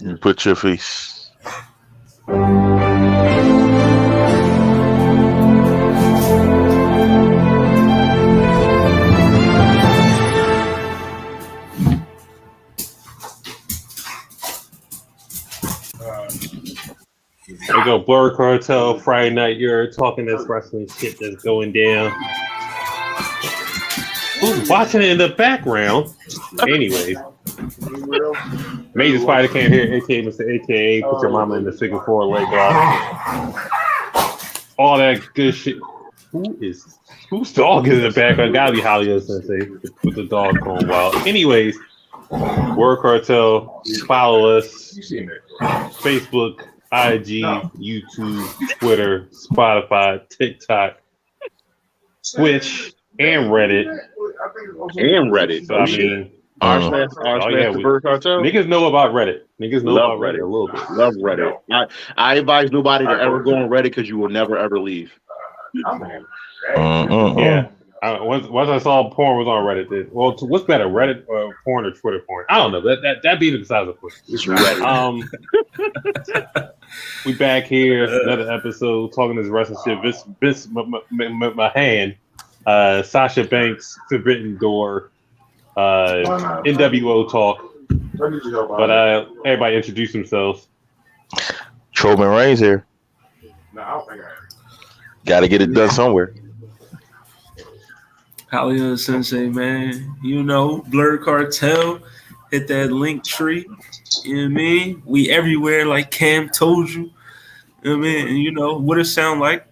You put your face. There you go, Blur Cartel, Friday Night Yerrr, talking this wrestling shit that's going down. Who's watching it in the background? Anyways, Major Spider can't hear, aka Mr. AKA, put your mama in the 6'4" leg lock. All that good shit. Whose dog is in the background? Gotta be Hollywood Sensei with the dog going wild. Anyways, Word Cartel, follow us. Facebook, IG, YouTube, Twitter, Spotify, TikTok, Twitch, and Reddit. So, I mean, Bird Cartel. niggas know about Reddit. Niggas know about Reddit a little bit. Love Reddit. I advise nobody to ever go on Reddit because you will never ever leave. Yeah. Once I saw porn was on Reddit, well, what's better, Reddit or porn or Twitter porn? I don't know. That being besides the point. It's Reddit. We back here, another episode talking this wrestling shit. Vince McMahon, Sasha Banks, Forbidden Door, NWO talk. But everybody introduce themselves. Trollman Reigns here. Got to get it done somewhere. Hollywood Sensei, man. You know, Blur Cartel. Hit that link tree. You know what I mean? We everywhere, like Cam told you. You know what I mean? And you know what it sound like.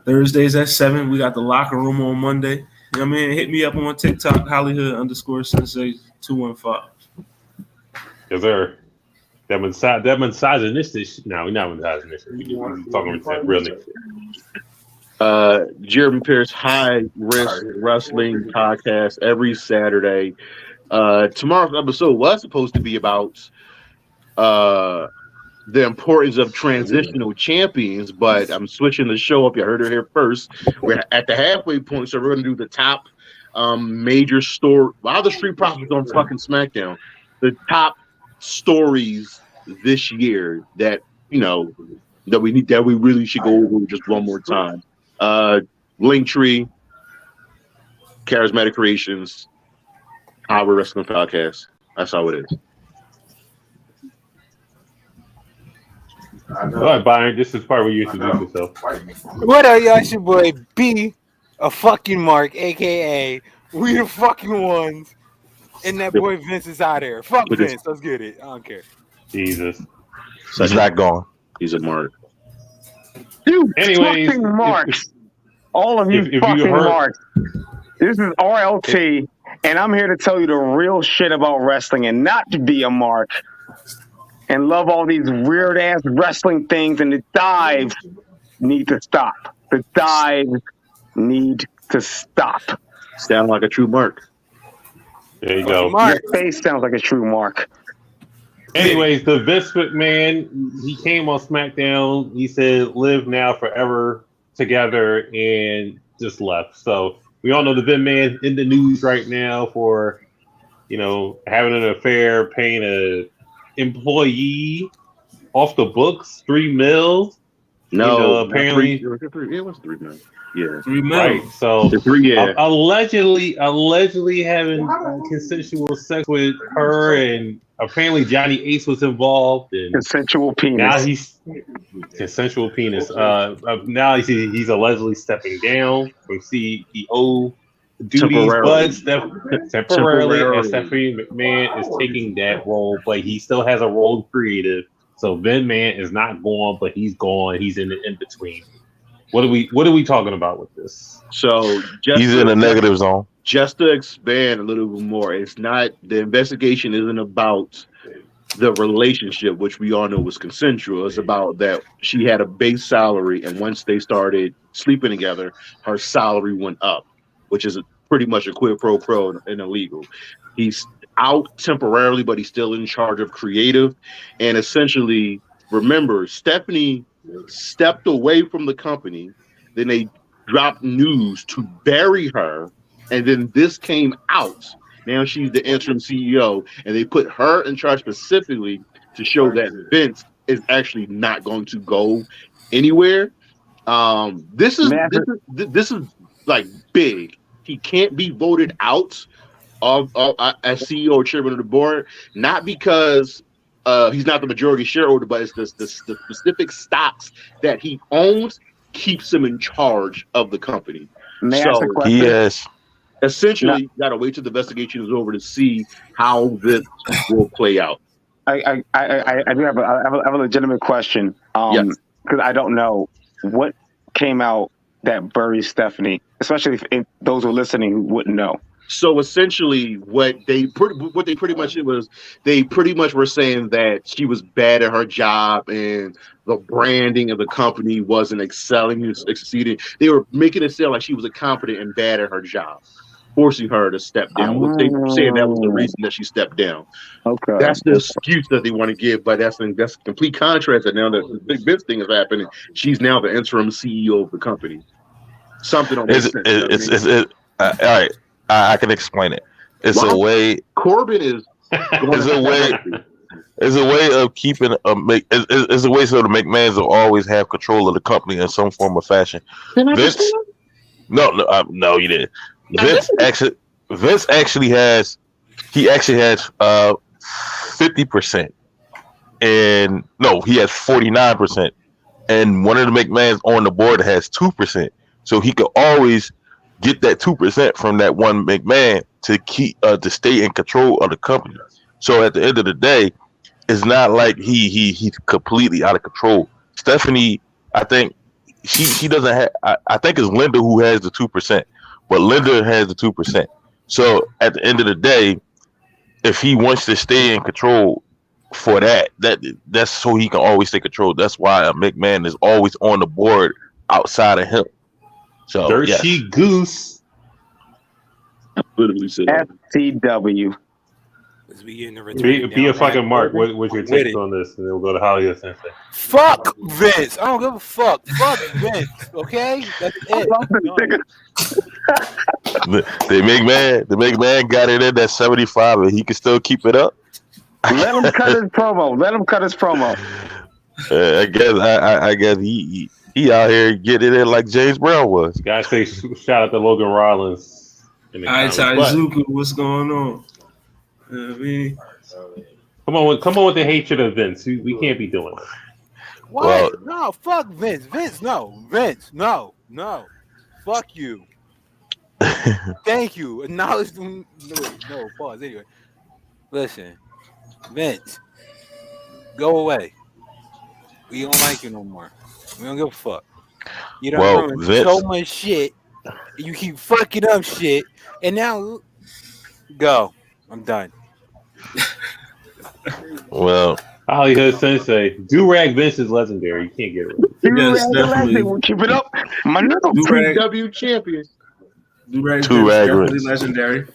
Thursdays at 7. We got the locker room on Monday. You know what I mean? Hit me up on TikTok, Hollywood_Sensei 215. Yes, sir. That misogynistic shit. No, we're not misogynistic. We're talking about real niggas. Jeremy Pierce High Risk Wrestling Podcast every Saturday. Tomorrow's episode was supposed to be about the importance of transitional champions, but I'm switching the show up. You heard it here first. We're at the halfway point, so we're going to do the top major story. While the Street Profits on fucking SmackDown, the top stories this year that that we really should go over just one more time. Linktree, Charismatic Creations, Our Wrestling Podcast. That's how it is. All right, Byron, this is part where you introduce yourself. What up, y'all? It's your boy B, a fucking Mark, aka we the fucking ones. And that boy Vince is out there. Fuck Vince, let's get it. I don't care. Jesus. He's not gone. He's a Mark. You Anyways, fucking marks. All of you if fucking you heard, marks. This is RLT, and I'm here to tell you the real shit about wrestling and not to be a mark. And love all these weird ass wrestling things, and the dives need to stop. The dives need to stop. Sound like a true Mark. There you go. Your face sounds like a true mark. Anyways, the Vince McMahon, he came on SmackDown. He said, "Live now, forever together," and just left. So we all know the Vince Man in the news right now for, having an affair, paying a employee off the books $3 million. No, apparently it was $3 million. Yeah, $3 million. Right. So yeah. allegedly having consensual sex with her, and apparently Johnny Ace was involved. And consensual penis. now he's consensual penis. Now he's allegedly stepping down from CEO duties, but temporarily, and Stephanie McMahon is taking that role, but he still has a role in creative. So Vin Man is not gone, but he's gone. He's in the in between. What are we talking about with this? So he's in a negative zone. Just to expand a little bit more, it's not the investigation isn't about the relationship, which we all know was consensual. It's about that she had a base salary, and once they started sleeping together, her salary went up, which is pretty much a quid pro quo and illegal. He's out temporarily, but he's still in charge of creative. And essentially, remember, Stephanie stepped away from the company. Then they dropped news to bury her. And then this came out. Now she's the interim CEO, and they put her in charge specifically to show that Vince is actually not going to go anywhere. This is like big. He can't be voted out of as CEO or chairman of the board, not because he's not the majority shareholder, but it's the specific stocks that he owns keeps him in charge of the company. May I ask a question? Yes. Essentially, you got to wait till the investigation is over to see how this will play out. I do have a legitimate question. Yes. Because I don't know what came out that buries Stephanie, especially if those who are listening who wouldn't know. So essentially, what they pretty much did was they pretty much were saying that she was bad at her job and the branding of the company wasn't excelling, succeeding. They were making it sound like she was incompetent and bad at her job, forcing her to step down. They were saying that was the reason that she stepped down. Okay. That's the excuse that they want to give, but that's a complete contrast. That now that the big Vince thing is happening, she's now the interim CEO of the company. Something on this. All right. I can explain it. It's a way. Corbin is. It's a way. It's a way of keeping it's a way so the McMahons will always have control of the company in some form or fashion. Vince, no, you didn't. Vince actually has 50%, and no, he has 49%, and one of the McMahons on the board has 2%, so he could always get that 2% from that one McMahon to keep to stay in control of the company. So at the end of the day, it's not like he's completely out of control. Stephanie, I think she doesn't have. I think it's Linda who has the 2%, but Linda has the 2%. So at the end of the day, if he wants to stay in control for that's so he can always stay control. That's why a McMahon is always on the board outside of him. So Thirsty Goose. Literally said FTW. Be a fucking Mark. What's your take on this? And then we'll go to Hollywood Sensei. Fuck Vince. I don't give a fuck. Fuck Vince. Okay, that's it. The McMahon got it in at 75, and he can still keep it up. Let him cut his promo. I guess he out here getting it in like James Brown was. Guys, say shout out to Logan Rollins. All right, Taizuka, what's going on? I mean, come on with the hatred of Vince. We can't be doing it. What? Well, no, fuck Vince. Vince, no. Fuck you. Thank you. Acknowledge them. No, pause. Anyway, listen, Vince, go away. We don't like you no more. We don't give a fuck. You don't ruin so much shit. You keep fucking up shit, and now go. I'm done. Well, Hollywood Sensei, Do-Rag Vince is legendary. You can't get it. yes, definitely. We'll keep it up. My little PW champion. Do-Rag definitely legendary.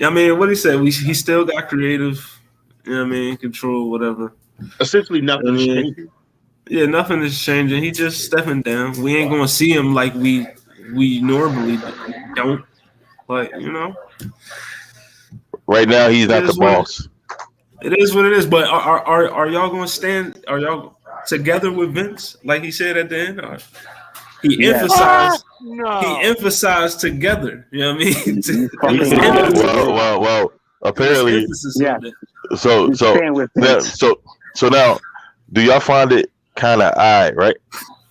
I mean, what he said, he still got creative. You know what I mean? Control, whatever. Essentially, nothing is changing. Yeah, nothing is changing. He just stepping down. We ain't gonna see him like we normally don't. Like, you know. right now he's not the boss. It is what it is. But are y'all gonna stand? Are y'all together with Vince, like he said at the end? He emphasized. He emphasized together. You know what I mean? Well, apparently. So now, do y'all find it kind of odd, right?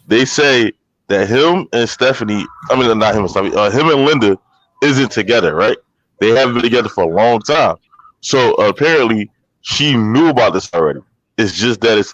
They say that him and Stephanie, I mean, not him and Stephanie, him and Linda isn't together, right? They haven't been together for a long time. So apparently she knew about this already. It's just that it's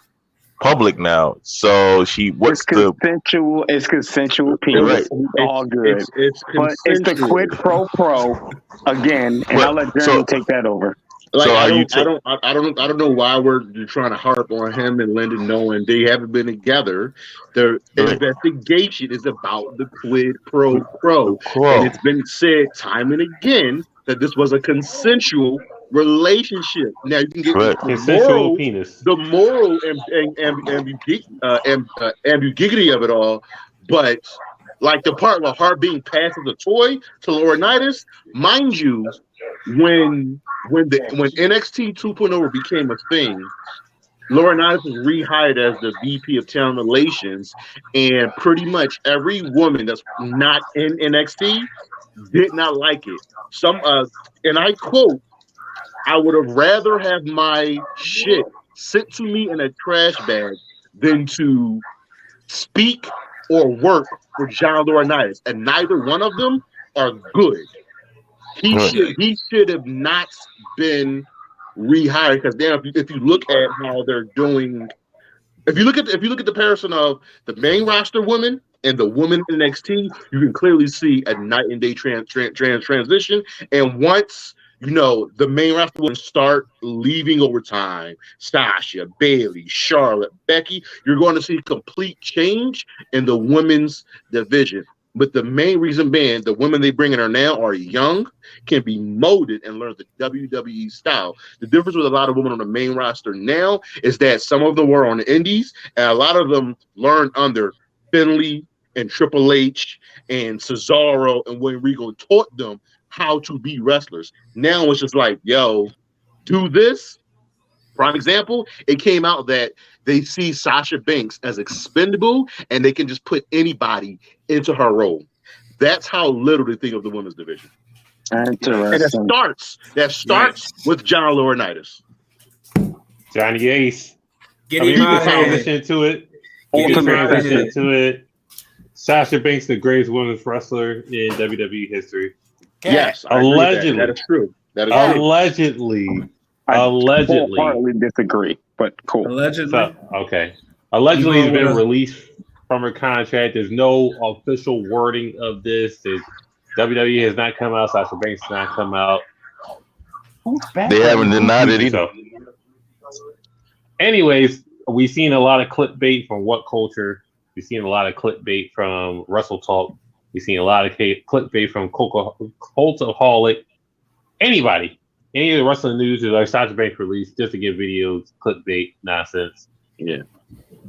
public now. So it's consensual people. Right. All good. It's the quid pro quo again, and I'll let Jeremy take that over. Like, so I don't know why we're trying to harp on him and Linda knowing they haven't been together. The investigation is about the quid pro quo. And it's been said time and again that this was a consensual relationship. Now you can get the moral ambiguity of it all, but like the part of her being passed as a toy to Laurinaitis, mind you, when NXT 2.0 became a thing, Laurinaitis was rehired as the VP of Talent Relations, and pretty much every woman that's not in NXT did not like it. And I quote, "I would have rather have my shit sent to me in a trash bag than to speak or work for John Laurinaitis," and neither one of them are good. He should have not been rehired, because now if you look at how they're doing, if you look at the comparison of the main roster women and the women in NXT, you can clearly see a night and day transition. And once the main roster women start leaving over time, Sasha, Bayley, Charlotte, Becky, you're going to see complete change in the women's division. But the main reason being, the women they bring in are now are young, can be molded, and learn the WWE style. The difference with a lot of women on the main roster now is that some of them were on the indies, and a lot of them learned under Finley and Triple H and Cesaro and William Regal, taught them how to be wrestlers. Now it's just like, yo, do this. Prime example, it came out that they see Sasha Banks as expendable, and they can just put anybody into her role. That's how little they think of the women's division. Interesting. And that starts with John Laurinaitis. Johnny Ace. Get You him can out of here. transition to it. You can transition to it. Sasha Banks, the greatest women's wrestler in WWE history. Yes, I agree with Allegedly. that is true. That is true. Allegedly. I Allegedly. wholeheartedly disagree, but cool. Allegedly. So, okay. Allegedly has been released from her contract. There's no official wording of this. WWE has not come out. Sasha Banks has not come out. They haven't denied it either. So, anyways, we've seen a lot of clickbait from What Culture. We've seen a lot of clickbait from Wrestle Talk. We've seen a lot of clickbait from Cultaholic. Anybody. Any of the wrestling news is like Sasha Banks released just to get videos, clickbait, nonsense. Yeah.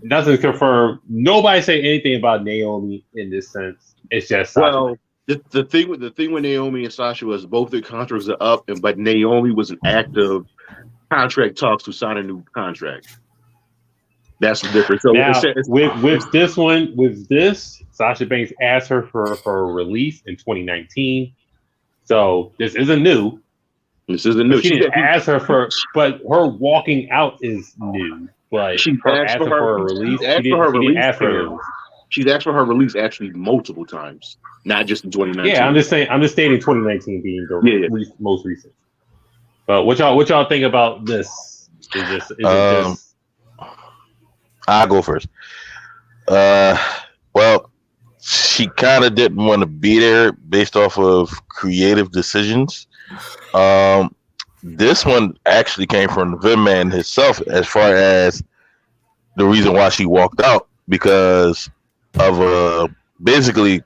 Nothing's confirmed. Nobody say anything about Naomi in this sense. It's just Sasha. Well, the thing with Naomi and Sasha was both their contracts are up, but Naomi was in active contract talks to sign a new contract. That's the difference. So Now, with this, Sasha Banks asked her for a release in 2019. So this isn't new. This isn't new. She didn't ask her but her walking out is new. Like She her asked asking for her a release. she asked She for her didn't release ask for a period. release. She's asked for her release actually multiple times, not just in 2019. Yeah, I'm just stating 2019 being the most recent. But what y'all think about this? Is it just I'll go first. Well, she kind of didn't want to be there based off of creative decisions. This one actually came from the Vim Man himself, as far as the reason why she walked out, because of basically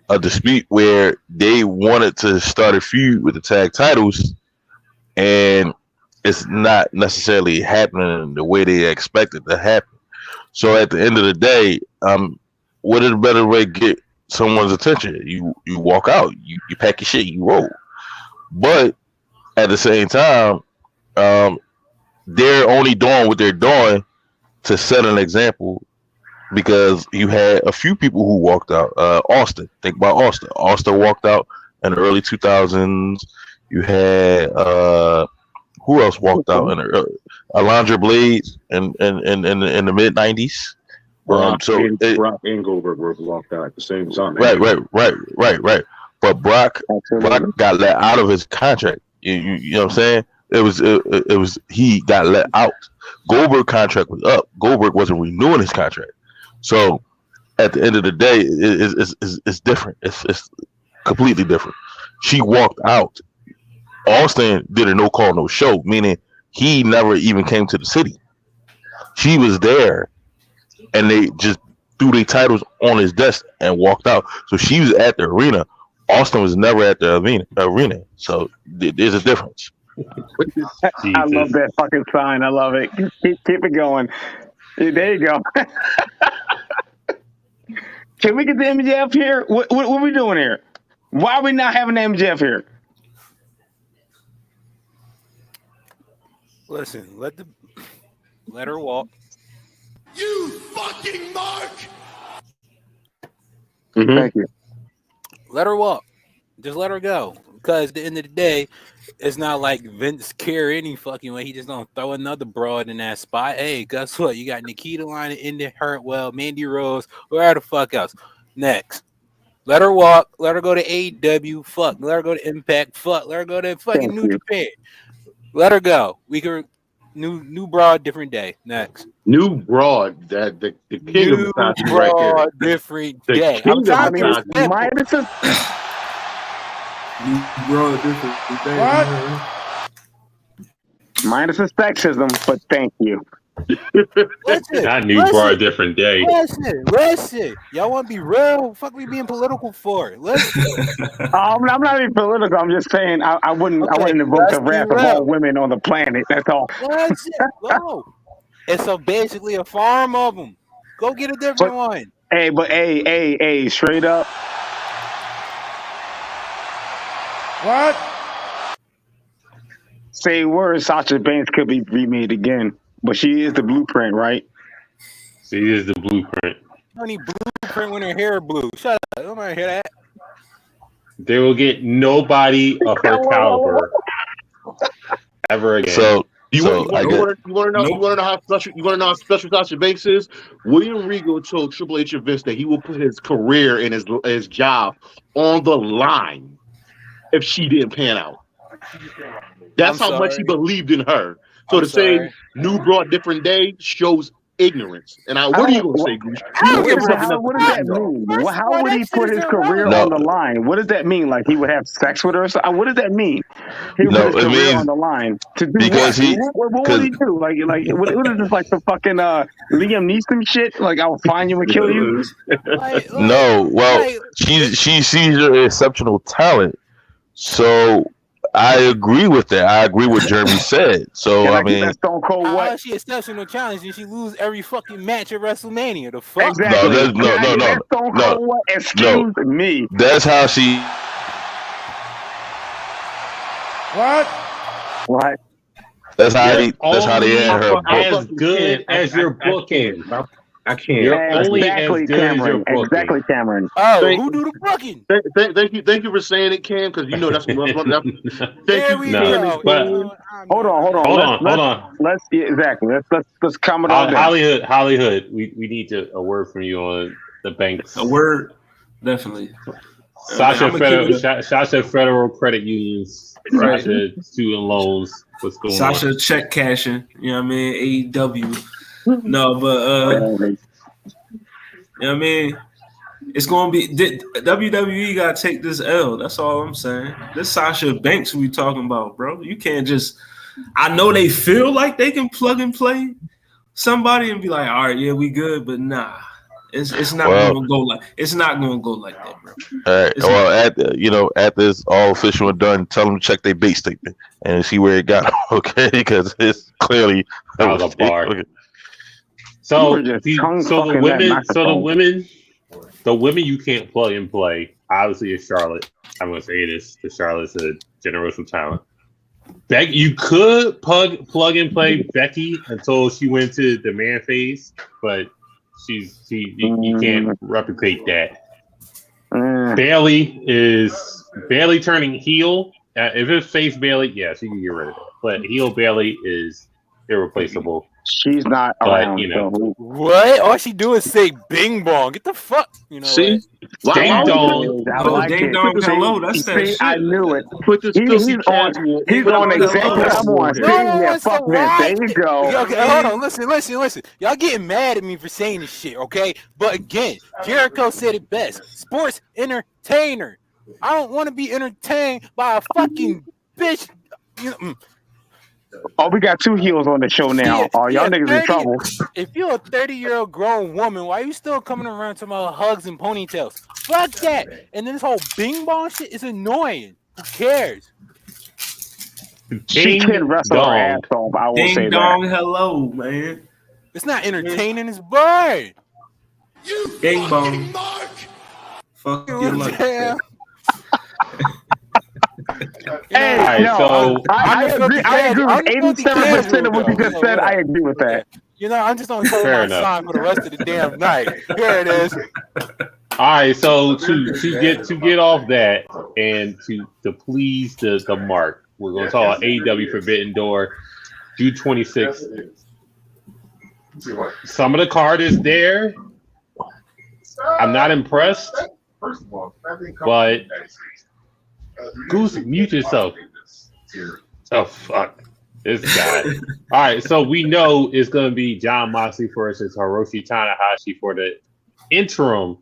a dispute where they wanted to start a feud with the tag titles, and it's not necessarily happening the way they expected to happen. So at the end of the day, what is a better way to get someone's attention? You walk out, you pack your shit, you roll. But at the same time, they're only doing what they're doing to set an example, because you had a few people who walked out. Austin, think about Austin. Austin walked out in the early 2000s. You had who else walked out in the early? Alondra Blades in the mid 90s. Brock and Goldberg were walked out at the same time. Right. But Brock got let out of his contract. You know what I'm saying? It was he got let out. Goldberg contract was up. Goldberg wasn't renewing his contract. So at the end of the day, it's different. It's completely different. She walked out. Austin did a no call, no show, meaning he never even came to the city. She was there, and they just threw their titles on his desk and walked out. So she was at the arena. Austin was never at the arena. So there's a difference. I love that fucking sign. I love it. Keep it going. There you go. Can we get the MJF here? What are we doing here? Why are we not having the MJF here? Listen, let her walk. You fucking mark! Thank you. Let her walk. Just let her go. Because at the end of the day, it's not like Vince care any fucking way. He just gonna throw another broad in that spot. Hey, guess what? You got Nikita Line, Indy Hartwell, Mandy Rose, where the fuck else? Next. Let her walk. Let her go to AEW. Fuck. Let her go to Impact. Fuck. Let her go to fucking New Japan. Let her go. We can new broad, different day. Next. New broad, that the king of New Versace right there. broad, different The day. king I'm of trying to be Versace. respectful. Minus a Bro, different thing. What? minus a sexism, but thank you. Listen, Not new bar, different day. listen. Y'all want to be real? Fuck, we being political for it. Listen. I'm not even political. I'm just saying I wouldn't Okay, invoke let's the be wrath of real. all women on the planet. That's all. Listen, go. It's basically a farm of them. Go get a different one. Hey, straight up. What? Say words, Sasha Banks could be remade again, but she is the blueprint, right? See, this is the blueprint. Honey, blueprint when her hair blue. Shut up. Don't want to hear that. They will get nobody of her caliber ever again. So You So, want I to get- know how special Sasha Banks is? William Regal told Triple H and Vince that he will put his career and his job on the line if she didn't pan out. That's I'm how much sorry. he believed in her. So I'm to say sorry. new broad different day shows ignorance. And what are you gonna say, Goose? I don't You give said a something What that's does that mean? First of How all, would that he shit put is his career irrelevant. on the line? What does that mean? Like he would have sex with her? Or something? What does that mean? He would No, put his it career means- on the line to do because what? he- What would he do? Like what is this, like the fucking Liam Neeson shit? Like I'll find you and kill you? No, well, like, she sees your exceptional talent. So I agree with that. I agree with Jeremy said. So Can I I keep mean, that Stone Cold how what? is she exceptional challenge and she lose every fucking match at WrestleMania? The fuck? Exactly. that's- no, Can I no, get no, that Stone no, Cold what? Excuse me. that's how she. What? What? That's how You're they. That's how they had her. I as good as your booking. I can't. You're only Exactly, as good as your Cameron. booking. Exactly, Cameron. Oh, Thank- who do the booking? Thank you for saying it, Cam, because you know that's thank There you we for No, saying go. it, but- Cam. Hold on. Hold on. Let's exactly. Let's comment on that. Hollywood. We need a word from you on the Banks. A word, definitely. Sasha I'ma keep it Sasha Federal Credit Unions. Right. Sasha student loans. What's going Sasha on? check cashing. You know what I mean? AEW. No, but you know what I mean? It's gonna be WWE gotta take this L. That's all I'm saying. This Sasha Banks we talking about, bro. You can't just I know they feel like they can plug and play somebody and be like, all right, yeah, we good, but nah. It's not gonna go like that, bro. All right. It's Well, at this all official and done, tell them to check their base statement and see where it got them, okay? Because it's clearly Out of the bar. Okay. You So were just tongue-fucking the women you can't plug and play. Obviously, is Charlotte. I'm gonna say this: the Charlotte's a generational talent. You could plug and play Becky until she went to the man phase, but you can't replicate that. Bailey turning heel. If it's face Bailey, yes, you can get rid of it. But heel Bailey is irreplaceable. She's not But, around. you know. So What? All she do is say bing bong. Get the fuck. You know See? what? Ding dong. I Oh, like ding it. dong, See, hello, that's that see, shit. I knew it. Put this He's filthy on. casual. He's on Ding dong, exactly what hello. I'm on. See, No one yeah, wants to fuck that. There you go. Okay, hold on. Listen. Y'all getting mad at me for saying this shit, okay? But again, Jericho said it best. Sports entertainer. I don't want to be entertained by a fucking bitch. You know, Oh, we got two heels on the show now. Yeah, Oh, y'all yeah, niggas in 30 trouble. If you're a 30-year-old grown woman, why are you still coming around to my hugs and ponytails? Fuck that. And then this whole bing bong shit is annoying. Who cares? She can wrestle her ass off. I will say Ding that. dong, hello, man. It's not entertaining, it's boring. You Ding fucking bong. mark! Fuck You know your what luck. I'm saying? Hey, Alright, no, so I agree. I agree with 87% of what you just though. said. I agree with that. You know, I'm just gonna tell Fair my enough. sign for the rest of the damn night. Here it is. all right, so to get off that and to please the mark, we're gonna talk about AEW Forbidden Door, June 26th. Some of the card is there. I'm not impressed, but Goose, mute yourself. Oh fuck. This guy. All right, so we know it's going to be Jon Moxley versus Hiroshi Tanahashi for the interim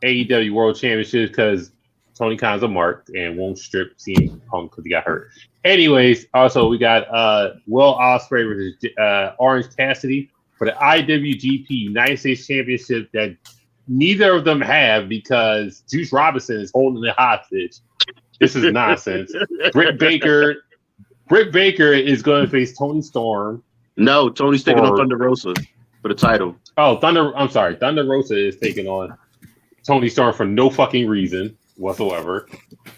AEW World Championship because Tony Khan's a mark and won't strip CM Punk because he got hurt. Anyways, also we got Will Ospreay versus Orange Cassidy for the IWGP United States Championship that neither of them have because Juice Robinson is holding it hostage. This is nonsense. Britt Baker is going to face Tony Storm. No, Tony's taking on Thunder Rosa for the title. Oh, Thunder Rosa is taking on Tony Storm for no fucking reason whatsoever.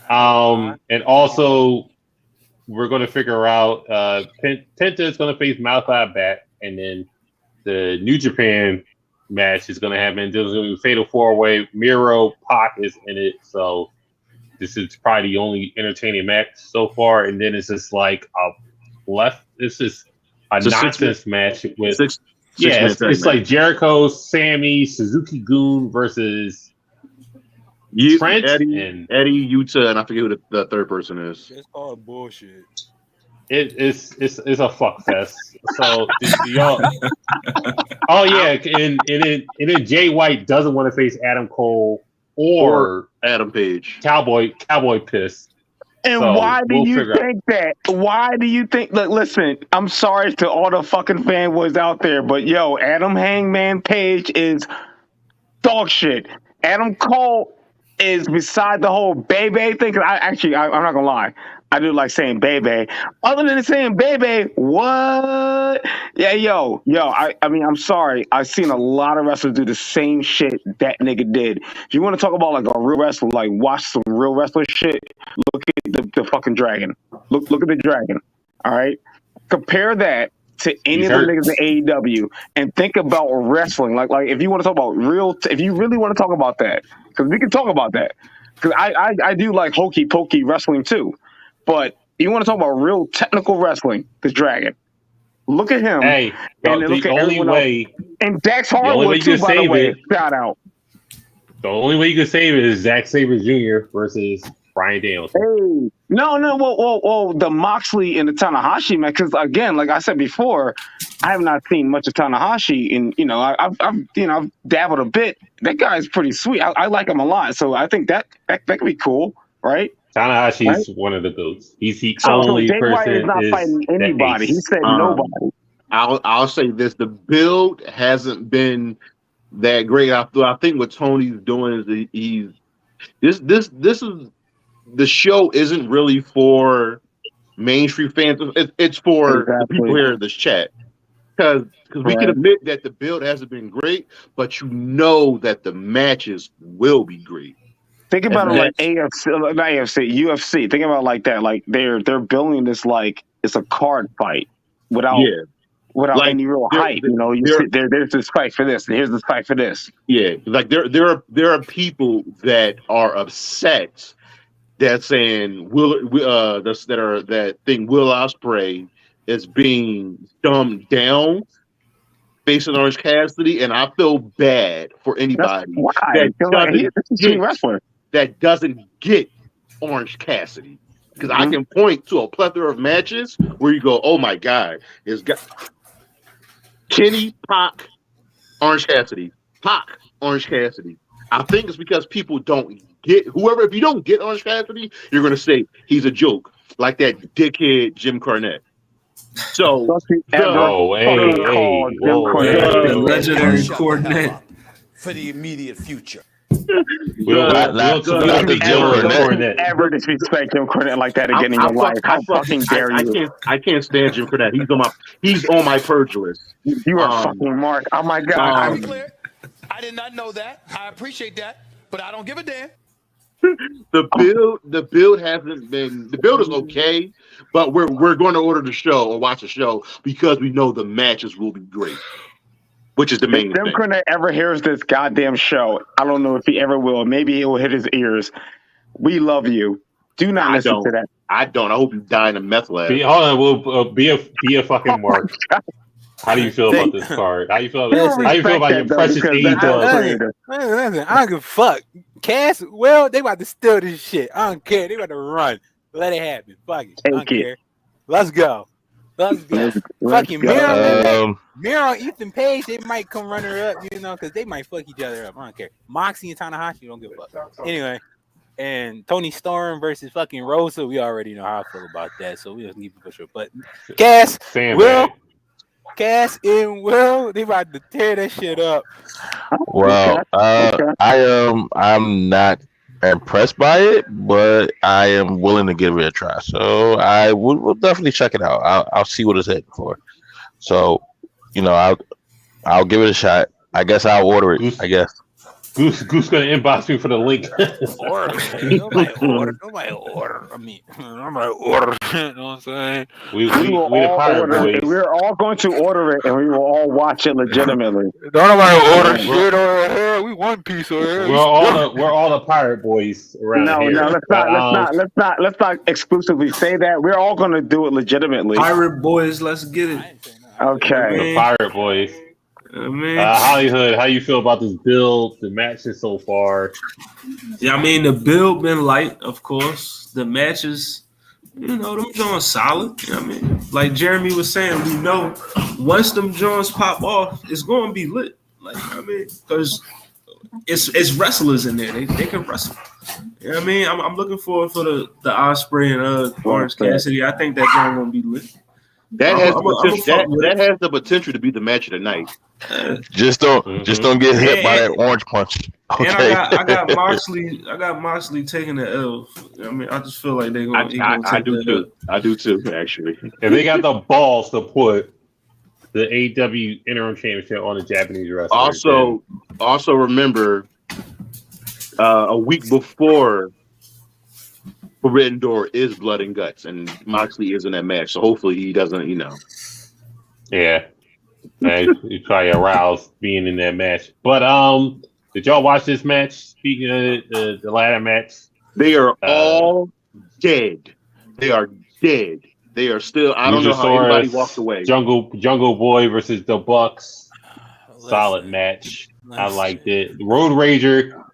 And also, we're going to figure out Penta is going to face Malachi Black, and then the New Japan match is going to happen. There's going to be a fatal 4-way. Miro, Pac is in it, so this is probably the only entertaining match so far. And then it's just like this is a nonsense match with it's like Jericho, Sammy, Suzuki-gun versus Trent Eddie, Yuta, and I forget who the third person is. It's all bullshit. It's a fuck fest. So y'all. Oh yeah, and then Jay White doesn't want to face Adam Cole or Adam Page. Cowboy Piss. And So, why do we'll you figure out. think that? Why do you think? Look, listen, I'm sorry to all the fucking fanboys out there, but yo, Adam Hangman Page is dog shit. Adam Cole is beside the whole Bebe thing. Cause I'm not gonna lie. I do like saying Bebe. Other than saying Bebe, what? Yeah, yo. I mean, I'm sorry. I've seen a lot of wrestlers do the same shit that nigga did. If you want to talk about like a real wrestler, like watch some real wrestler shit, look at the fucking Dragon. Look at the Dragon. All right? Compare that to any of the niggas in AEW and think about wrestling. Like if you want to talk about if you really want to talk about that, because we can talk about that. Because I do like hokey pokey wrestling too. But you want to talk about real technical wrestling, this Dragon. Look at him. Hey, and look at everyone else. And Dax Harwood too, by the way. Shout out. The only way you can save it is Zack Sabre Jr. versus Bryan Danielson. Hey, no, well, the Moxley and the Tanahashi man. Because again, like I said before, I have not seen much of Tanahashi, and I've dabbled a bit. That guy's pretty sweet. I like him a lot, so I think that could be cool, right? Tanahashi's one of the goats. He's the so only Jay person White is not fighting anybody. He said nobody. I'll say this: the build hasn't been that great. I think what Tony's doing is this is the show isn't really for mainstream fans. It's for the people here in this chat because we can admit that the build hasn't been great, but you know that the matches will be great. Think about it like UFC. Think about it like that. Like they're building this like it's a card fight without like, any real hype. You know, there's this fight for this, and here's this fight for this. Yeah, like there are people that are upset that saying Will Ospreay is being dumbed down based on Orange Cassidy, and I feel bad for anybody that doesn't get Orange Cassidy. Because I can point to a plethora of matches where you go, oh my God, it's got Kenny, Pac, Orange Cassidy. Pac, Orange Cassidy. I think it's because people don't get if you don't get Orange Cassidy, you're gonna say he's a joke, like that dickhead Jim Cornette. So the legendary Cornette for the immediate future. Ever disrespect Jim Cornette like that again in your life? How fucking dare you? I can't stand Jim Cornette. He's on my purge list. You are fucking Mark. Oh my God. I did not know that. I appreciate that, but I don't give a damn. The build hasn't been. The build is okay, but we're going to order the show or watch the show because we know the matches will be great, which is the main If Tim thing. Cornette ever hears this goddamn show, I don't know if he ever will. Maybe it will hit his ears. We love you. Do not listen to that. I don't. I hope you die in a meth lab. Hold on, we'll be a fucking mark. How do you feel about this card? How you feel about your precious AEW? Listen, I don't give a fuck. Cass, well, they about to steal this shit. I don't care. They about to run. Let it happen. Fuck it. I don't care. Let's go. Fucking Miro, Ethan Page, they might come run her up, because they might fuck each other up. I don't care. Moxie and Tanahashi don't give a fuck. Anyway, and Tony Storm versus fucking Rosa, we already know how I feel about that, so we just need to push her. But Cass and Will, they about to tear that shit up. Well, I'm not impressed by it, but I am willing to give it a try. So I will definitely check it out. I'll see what it's hitting for. So, I'll give it a shot. I guess I'll order it. I guess. Goose gonna inbox me for the link. Nobody order. I mean, nobody order. You know what I'm saying? We the pirate boys. We're all going to order it, and we will all watch it legitimately. Don't nobody order shit over here. We One Piece over here. We're all the pirate boys around here. No, let's not exclusively say that. We're all going to do it legitimately. Pirate boys, let's get it. Okay. The pirate boys. Hollywood, how you feel about this build, the matches so far? Yeah, I mean, the build been light, of course. The matches, them joints solid. I mean, like Jeremy was saying, we know once them joints pop off, it's going to be lit. Because it's wrestlers in there. They can wrestle. You know what I mean? I'm looking forward for the Ospreay and Orange Cassidy. I think that joint going to be lit. That has the potential to be the match of the night. Just don't get hit by that orange punch. Okay. And I got Moxley taking the L. I mean, I just feel like they're gonna. I do too. Actually, and they got the balls to put the AEW interim championship on the Japanese wrestler. Also remember, a week before Forbidden Door is Blood and Guts, and Moxley is in that match. So hopefully he doesn't, Yeah. You try to arouse being in that match. But did y'all watch this match? Speaking of the ladder match, they are all dead. They are dead. They are still. I don't know how anybody walked away. Jungle Boy versus the Bucks. Solid match. I liked it. The Road Rager.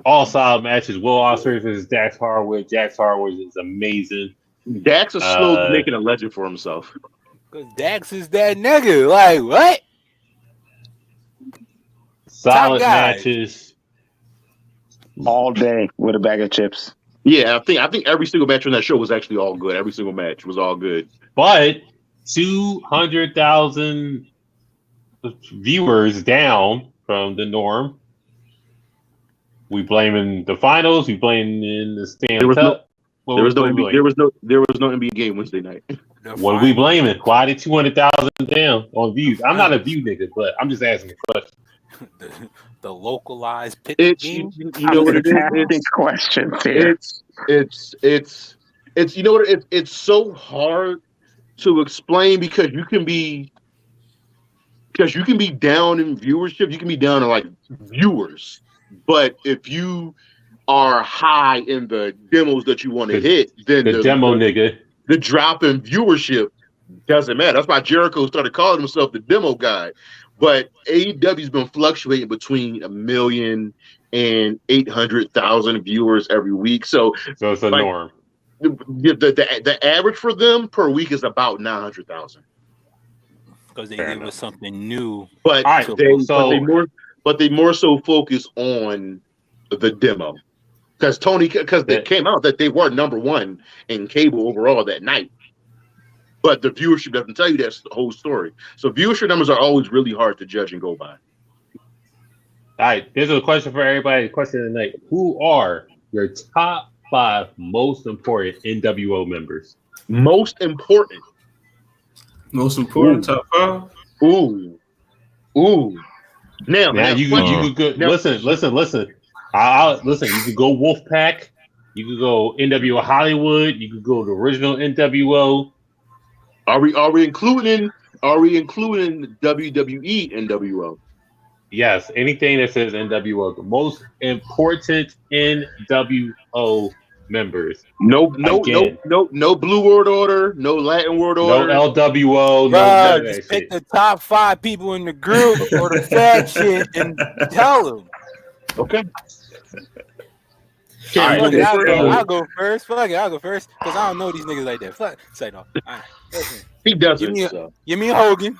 All solid matches. Will Ospreay versus Dax Harwood. Dax Harwood is amazing. Dax is slowly making a legend for himself. Because Dax is that nigga. Like, what? Solid matches. All day with a bag of chips. Yeah, I think every single match on that show was actually all good. Every single match was all good. But 200,000 viewers down from the norm. We blaming the finals. We blaming the stand up. There was no NBA game Wednesday night. What are we blaming? Why did 200,000 down on views? I'm not a view nigga, but I'm just asking a question. The localized pitch game. You know what it is? Questions here. It's you know what it's so hard to explain because you can be down in viewership. You can be down in like viewers. But if you are high in the demos that you want to hit, then the demo nigga, the drop in viewership doesn't matter. That's why Jericho started calling himself the demo guy. But AEW's been fluctuating between 1 million and 800,000 viewers every week. So it's a norm. The average for them per week is about 900,000. Because they give us something new. But they more so focus on the demo because they came out that they were number one in cable overall that night, but the viewership doesn't tell you that's the whole story. So viewership numbers are always really hard to judge and go by. All right, here's a question for everybody. The question of the night: who are your top 5 most important NWO members? Most important top 5. Ooh. Now you could listen. Listen. You could go Wolfpack. You could go NWO Hollywood. You could go the original NWO. Are we including WWE NWO? Yes, anything that says NWO, the most important NWO members. No Again. no Blue World Order, no Latin World No Order, LWO, no Bro, none of that just pick shit. the top 5 people in the group or the faction and tell them. Okay. All right, Fuck it, I'll so- go first. Fuck it, I'll go first because I don't know these niggas like that. Fuck, say no. All right, listen. He doesn't. Give me Hogan.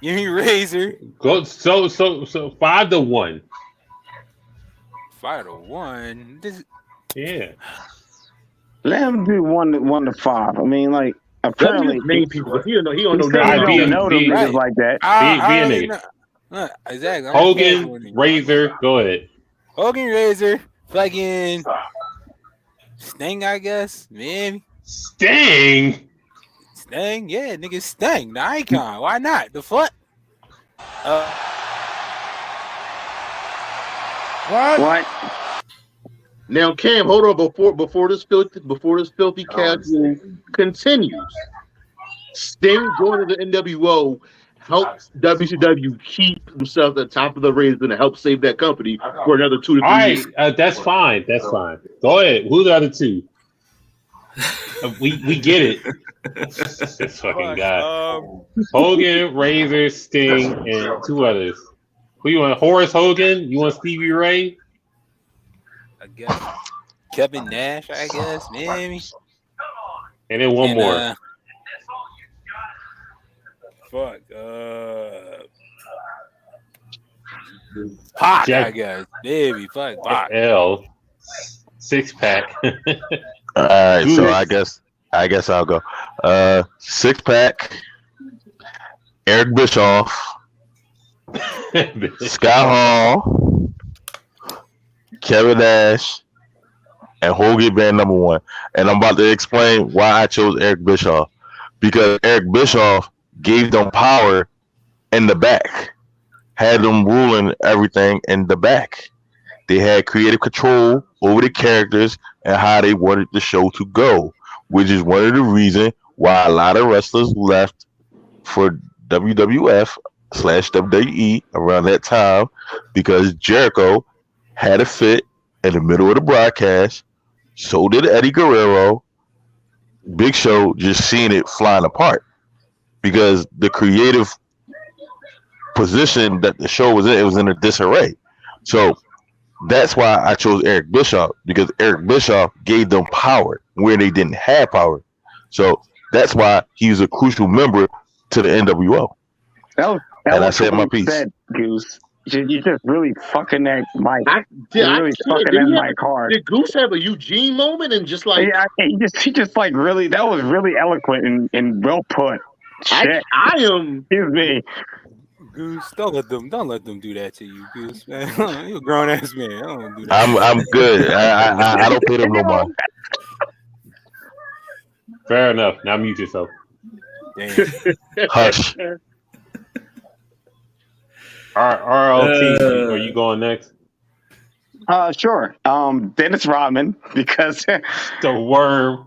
Give me Razor. Go so 5-1. 5-1. This, Yeah. Let him do 1 to 5. I mean, like apparently Name people. He don't know. he said he Alright, don't know them be- niggas like that. Be a already nigga. know. Exactly. I'm Hogan, careful. Razor, go ahead. Hogan, Razor, fucking Sting, I guess. Maybe Sting. Sting. Yeah, nigga, Sting, the icon. Why not? The fuck? What? Now, Cam, hold on before this filthy casual continues. Sting joining the NWO helps WCW keep himself at the top of the ratings and help save that company for another 2 to 3 All right, years. that's fine. That's fine. Go ahead. Who the other two? We get it. This fucking guy. Hogan, Razor, Sting, and 2 others. Who you want? Horace Hogan? You want Stevie Ray? I guess Kevin Nash. I guess maybe. And then one more. Fuck. Pac, Jack- I guess. Maybe. Fuck. Pac. L. 6-pack. All right, Who so next? I guess I'll go. 6-pack. Eric Bischoff, Scott Hall, Kevin Nash, and Hogan being number 1. And I'm about to explain why I chose Eric Bischoff. Because Eric Bischoff gave them power in the back, had them ruling everything in the back. They had creative control over the characters and how they wanted the show to go, which is one of the reasons why a lot of wrestlers left for WWF/WWE around that time, because Jericho had a fit in the middle of the broadcast. So did Eddie Guerrero. Big Show just seeing it flying apart because the creative position that the show was in, it was in a disarray. So that's why I chose Eric Bischoff, because Eric Bischoff gave them power where they didn't have power. So that's why he's a crucial member to the NWO. That And I was said my what you piece. said, Goose. You just really fucking that mic. I You're really fucking that did, mic hard. did Goose have a Eugene moment and just like Yeah, he just like really, that was really eloquent and well put. Shit. I am Excuse me. Goose, don't let them do that to you, Goose, man. You're a grown ass man. I don't do that. I'm good. I don't pay them no mind. Fair enough. Now mute yourself. Damn. Hush. RLT, are you going next? Sure. Dennis Rodman, because The Worm.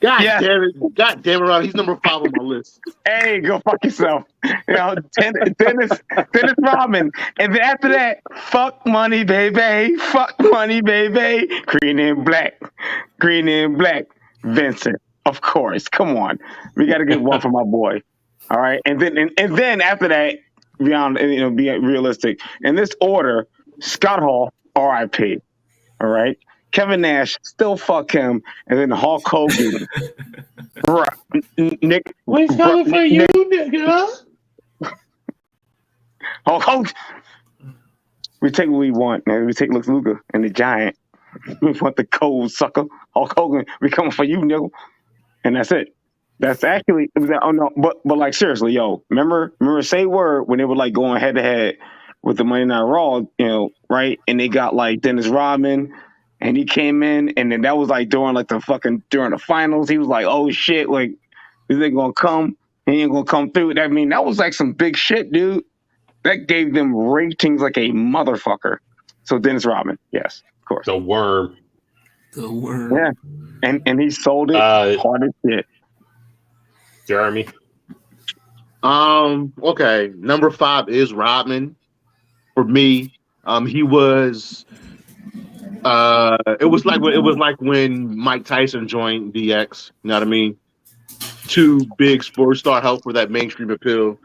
God Yeah. damn it, Rob. He's number 5 on my list. hey, go fuck yourself. You know, Dennis Rodman. And then after that, fuck money, baby. Fuck money, baby. Green and black. Vincent. Of course. Come on. We gotta get one for my boy. All right. And then after that, beyond, be realistic. In this order, Scott Hall, R.I.P. All right. Kevin Nash, still fuck him, and then Hulk Hogan. Nick, We're coming for you, nigga. Hulk Hogan. We take what we want, man. We take Lex Luger and the Giant. We want the cold sucker. Hulk Hogan, we coming for you, nigga. And that's it. That's actually, oh no, but like seriously, yo, remember Say Word when they were like going head to head with the Monday Night Raw, right? And they got like Dennis Rodman. And he came in, and then that was like during the finals. He was like, "Oh shit, like is they gonna come? He ain't gonna come through." I mean, that was like some big shit, dude. That gave them ratings like a motherfucker. So Dennis Rodman, yes, of course. The Worm. The Worm. Yeah, and he sold it hard as shit. Jeremy. Okay. Number 5 is Rodman for me. He was. It was like when Mike Tyson joined DX. You know what I mean? 2 big sports star help for that mainstream appeal.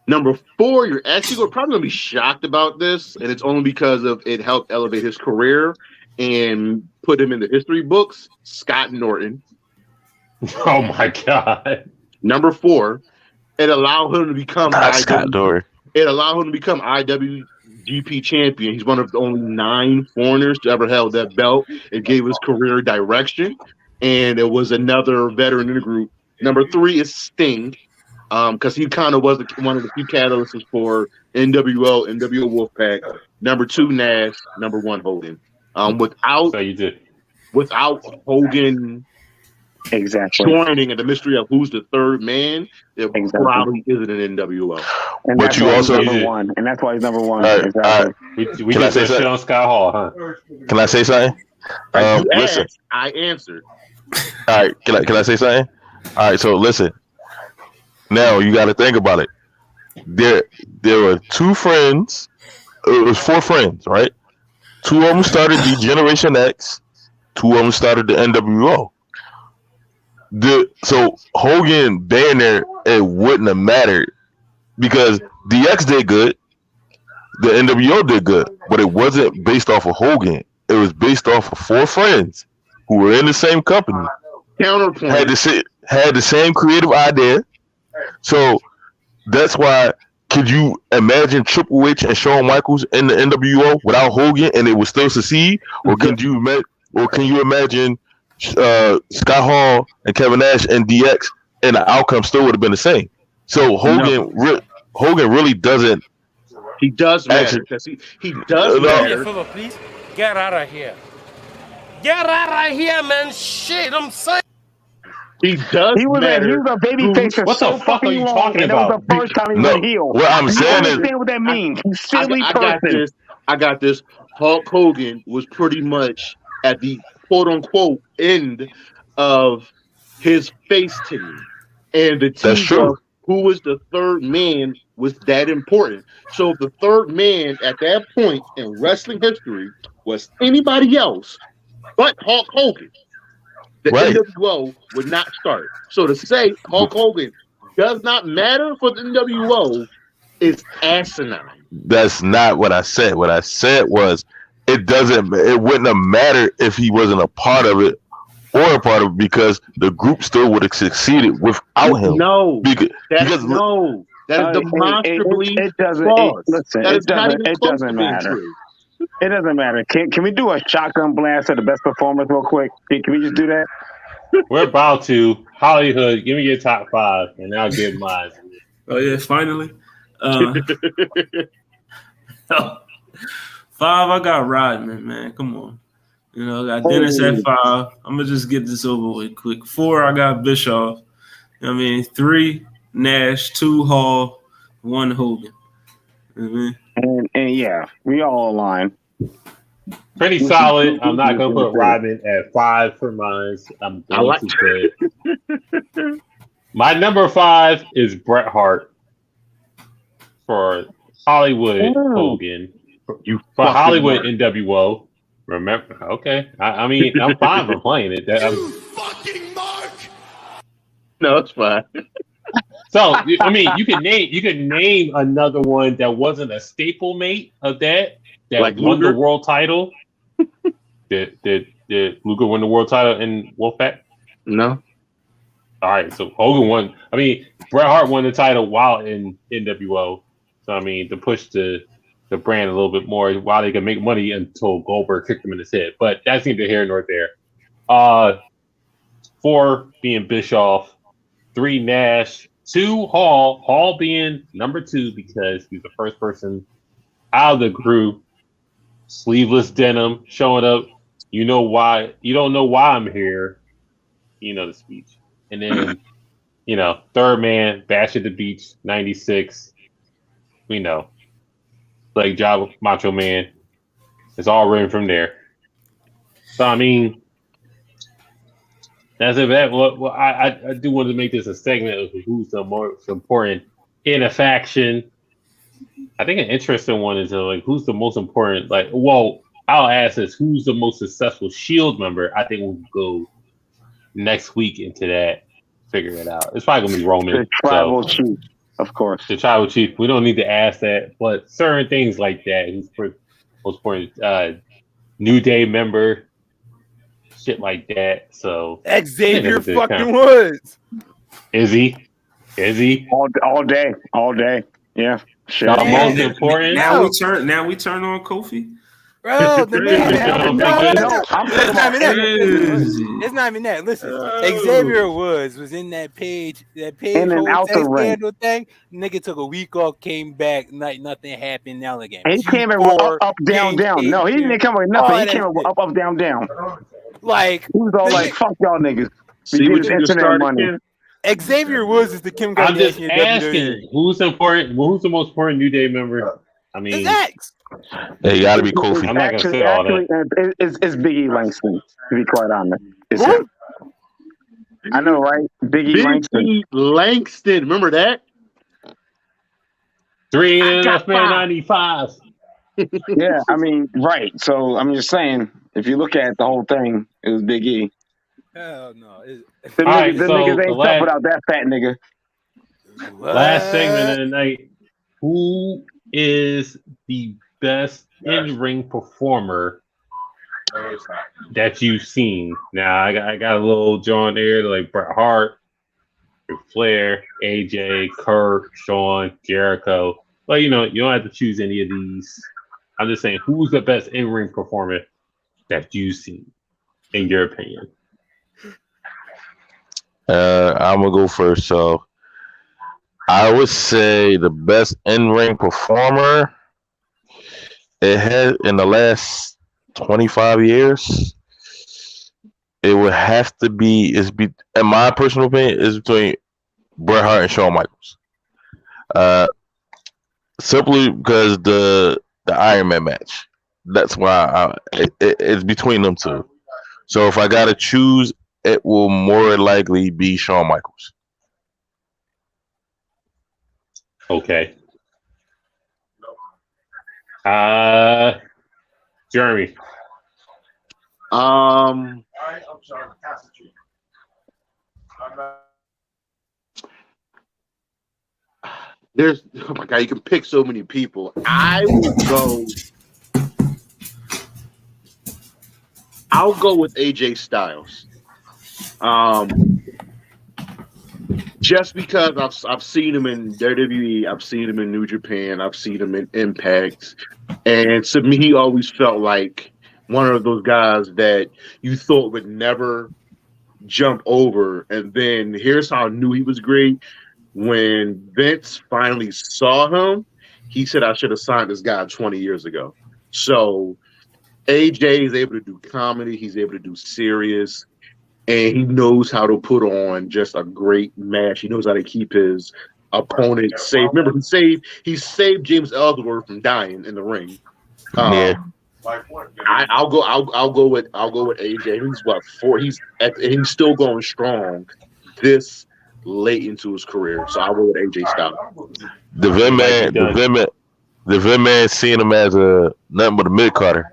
Number 4, you're actually probably gonna be shocked about this, and it's only because of it helped elevate his career and put him in the history books. Scott Norton. Oh my God. Number 4, it allowed him to become Scott Dorr. It allowed him to become IWGP champion. He's one of the only 9 foreigners to ever held that belt. It gave his career direction, and it was another veteran in the group. Number 3 is Sting, because he kind of was one of the few catalysts for NWO Wolfpack. Number 2, Nash. Number 1, Hogan. Without Hogan joining in the mystery of who's the third man, it probably isn't an NWO. And But you also number 1, and that's why he's number 1. All right, Exactly. We just said shit on Scott Hall, huh? Can I say something? Listen. I answered. All right, can I say something? All right, so listen. Now you got to think about it. There were 2 friends. It was 4 friends, right? 2 of them started the Generation X. 2 of them started the NWO. So Hogan being there, it wouldn't have mattered because DX did good, the NWO did good, but it wasn't based off of Hogan. It was based off of 4 friends who were in the same company. Counterpoint. Had the same creative idea. So that's why. Could you imagine Triple H and Shawn Michaels in the NWO without Hogan, and it would still succeed? Or can you imagine Scott Hall and Kevin Nash and DX, and the outcome still would have been the same? So Hogan really doesn't. He does matter because he does matter. Favor, please get out of here. Get out of here, man. Shit, I'm saying. He does. He was a baby face for what so the fuck are you long, talking and about? that was the first time he went heel. What I'm saying is, understand what that means. He's silly I got this. Hulk Hogan was pretty much at the quote unquote end of his face team, and the team of who was the third man was that important. So if the third man at that point in wrestling history was anybody else but Hulk Hogan, the NWO would not start. So to say Hulk Hogan does not matter for the NWO is asinine. That's not what I said. What I said was it wouldn't have mattered if he wasn't a part of it because the group still would have succeeded without him. No, that is demonstrably false. It doesn't matter. It doesn't matter. Can we do a shotgun blast of the best performers real quick? Can we just do that? We're about to. Hollywood, give me your top 5, and I'll give mine. Oh yeah, finally. 5, I got Rodman, man. Come on. I got Dennis at 5. I'm gonna just get this over with quick. 4, I got Bischoff. 3, Nash. 2, Hall. 1, Hogan. And yeah, we all align. Pretty solid. I'm not gonna put Rodman at 5 for mine. I'm going to say my number 5 is Bret Hart for Hollywood Hogan. For Hollywood NWO. Remember? Okay. I mean, I'm fine for playing it. You fucking Mark. No, it's fine. So I mean, you can name another one that wasn't a staple mate of that like won Luger? The world title. Did Luger win the world title in Wolfpack? No. All right, so Hogan won. I mean, Bret Hart won the title while in NWO. So I mean, to push the brand a little bit more while they can make money until Goldberg kicked him in his head. But that's neither here nor there. 4 being Bischoff, 3 Nash, 2 Hall. Hall being number 2 because he's the first person out of the group. Sleeveless denim showing up. You know why? You don't know why I'm here. You know the speech. And then, third man, Bash at the Beach, 96. We know. Leg job, Macho Man. It's all written from there. So I mean, that's it. Well, I do want to make this a segment of who's the most important in a faction. I think an interesting one is like who's the most important. Like, well, I'll ask this: who's the most successful Shield member? I think we'll go next week into that. Figure it out. It's probably gonna be Roman. The tribal chief, of course. The tribal chief. We don't need to ask that, but certain things like that. Who's most important? New Day member. Shit like that. So Xavier fucking Woods. Is he? All day. Yeah. Shit. The most important. Now we turn on Kofi. Bro, the man. No, It's not even that. Listen, Xavier Woods was in that page In and out the ring. scandal thing. Nigga took a week off, came back, like nothing happened. Now again, He came in with up, down, down. No, he didn't come with nothing. He came with up, down, down. Like he was all like, "Fuck y'all niggas." See what you just started money. Xavier Woods is the Kim Kardashian. I'm just asking, who's important? Who's the most important New Day member? I mean, it's X. Hey, gotta be Kofi. I'm not gonna say all that. It's Big E Langston, to be quite honest. It's him. I know, right? Big E Langston. Remember that? 3 ain't enough, man. 95. Yeah, I mean, right. So I'm just saying, if you look at the whole thing, it was Big E. Hell no. The niggas ain't tough without that fat nigga. Last segment of the night. Who is the best in-ring performer that you've seen? Now, I got a little John there, like Bret Hart, Ric Flair, AJ, Kurt, Shawn, Jericho. Well, you don't have to choose any of these. I'm just saying, who's the best in-ring performer that you've seen, in your opinion? I'm gonna go first. So I would say the best in-ring performer it had in the last 25 years. It would have to be. In my personal opinion, is between Bret Hart and Shawn Michaels. Simply because the Iron Man match. That's why it's between them two. So if I gotta choose, it will more likely be Shawn Michaels. Okay. Jeremy. I'm sorry. There's oh my god, you can pick so many people. I'll go with AJ Styles. Just because I've seen him in WWE, I've seen him in New Japan, I've seen him in Impact, and to me, he always felt like one of those guys that you thought would never jump over. And then here's how I knew he was great. When Vince finally saw him, he said, "I should have signed this guy 20 years ago." So AJ is able to do comedy, he's able to do serious, and he knows how to put on just a great match. He knows how to keep his opponent safe. Remember, he saved James Ellsworth from dying in the ring. Yeah. I'll go with AJ. He's what, 4? He's still going strong this late into his career. So I'll go with AJ Styles. The Vin man seeing him as nothing but a mid carder,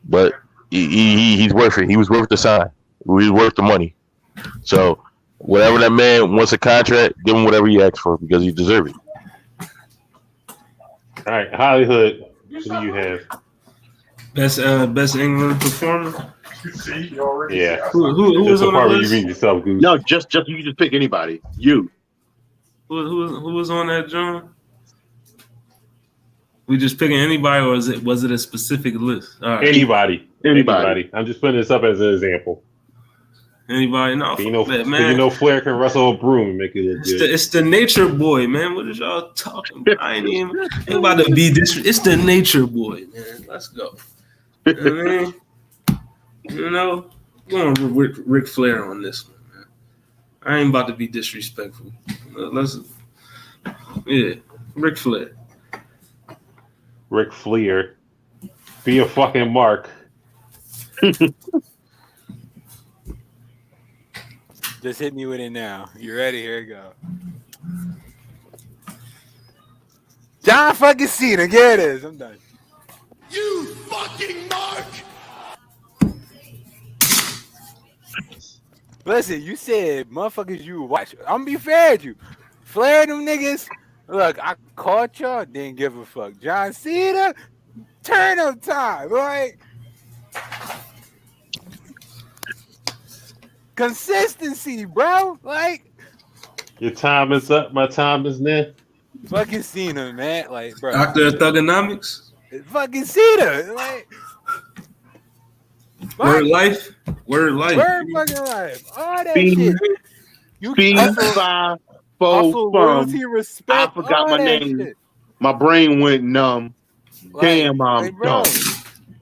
but he's worth it. He was worth the sign. He was worth the money. So whatever that man wants a contract, give him whatever he asks for because he deserves it. All right, Hollywood. Who do you have? Best England performer. Yeah. Who was on the part where list? you read yourself, Goose. No, just you can just pick anybody. You. Who was on that, John? We just picking anybody, or was it a specific list? All right. Anybody. I'm just putting this up as an example. Anybody? No, man. Flair can wrestle a broom and make it look good. It's the nature boy, man. What is y'all talking about? I ain't about to be this. It's the nature boy, man. Let's go. Going with Ric Flair on this one, man. I ain't about to be disrespectful. Ric Flair. Ric Flair. Be a fucking mark. Just hit me with it now. You ready? Here we go. John fucking Cena. Here it is. I'm done. You fucking mark! Listen, you said motherfuckers you watch. I'm gonna be fair with you. Flair them niggas. Look, I caught y'all. Didn't give a fuck. John Cena. Turn up time. Right? Consistency, bro. Like, Your time is up. My time is near. fucking Cena, man. Like, bro. Doctor of Thugonomics. Fucking Cena. Like, Word life. Word life. word fucking life. All that Speed, shit. You speed, hustle, five, hustle, four, loyalty, I respect. forgot all my that name. shit. My brain went numb. Like, Damn, I'm like, bro, dumb.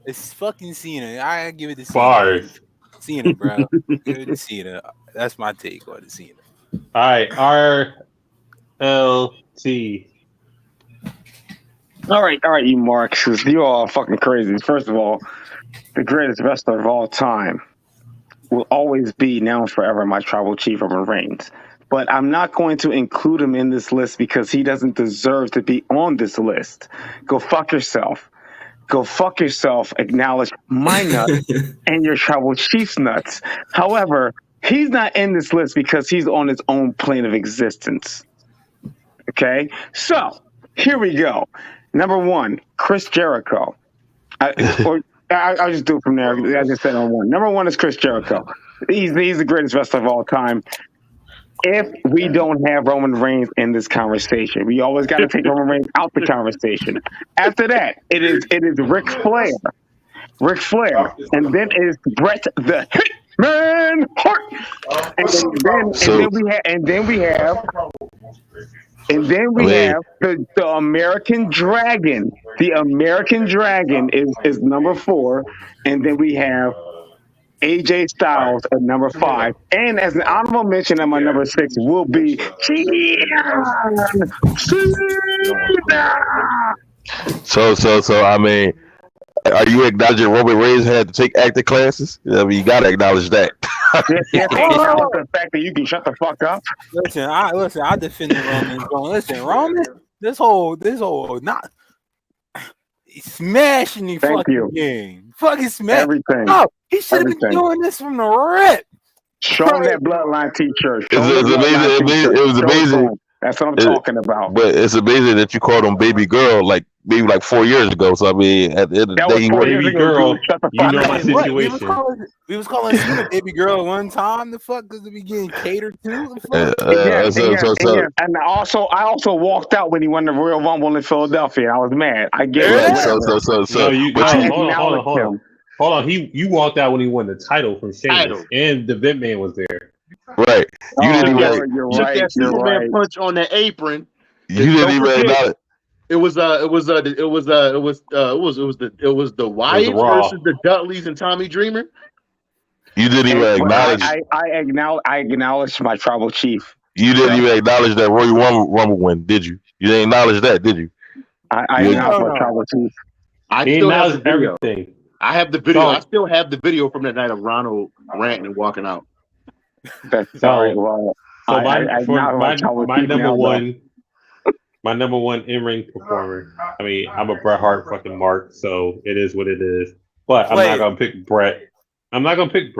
it's fucking Cena. I give it to Cena. Bars. Cena, bro. Give it to Cena. That's my take on the Cena. All right, RLT. All right, you marks. You all are fucking crazy. First of all, the greatest wrestler of all time will always be now and forever my tribal chief, Roman Reigns. But I'm not going to include him in this list because he doesn't deserve to be on this list. Go fuck yourself. Go fuck yourself. Acknowledge my nuts and your tribal chief's nuts. However, he's not in this list because he's on his own plane of existence. Okay? So, here we go. Number one, Chris Jericho. I'll just do it from there. I just said number one. Number one is Chris Jericho. He's the greatest wrestler of all time. If we don't have Roman Reigns in this conversation, we always got to take Roman Reigns out the conversation. After that, it is Ric Flair, and then it is Bret the Hitman Hart, and then we have the American Dragon. The American Dragon is number 4, and then we have AJ Styles at number 5. And as an honorable mention at my number 6 will be Cena. So I mean, are you acknowledging Roman Reigns had to take acting classes? I mean, you gotta acknowledge that. Yes, acknowledge the fact that you can shut the fuck up. Listen, I defended Roman. Listen, Roman, this whole not smashing the Thank fucking you. game. Fucking smash Everything. No, he should have been Everything. doing this from the rip. Show him that bloodline t-shirt. It was amazing. That's what I'm talking about. But it's amazing that you called him baby girl like maybe like 4 years ago. So I mean, at the end of the day, he was baby girl. Shut the You fuck know up. my What? situation. We was calling Cena baby girl one time. The fuck because we getting catered to. The fuck? Yes. And I also walked out when he won the Royal Rumble in Philadelphia. I was mad. I get it. Hold on. You walked out when he won the title from Sheamus, and the Vent Man was there. Right. You didn't even. You're Took right. that Superman punch on the apron. You didn't even acknowledge. It was the Wyatts versus the Dudleys and Tommy Dreamer. You didn't even acknowledge. I acknowledged my tribal chief. You didn't even acknowledge that Royal Rumble win, did you? You didn't acknowledge that, did you? I acknowledged my tribal chief. I still have the video. Everything. I have the video. I still have the video from that night of Ronald ranting and walking out. That's sorry. Well, So my number one in-ring performer. I mean, I'm a Bret Hart fucking mark, so it is what it is. But I'm not gonna pick Bret. I'm gonna pick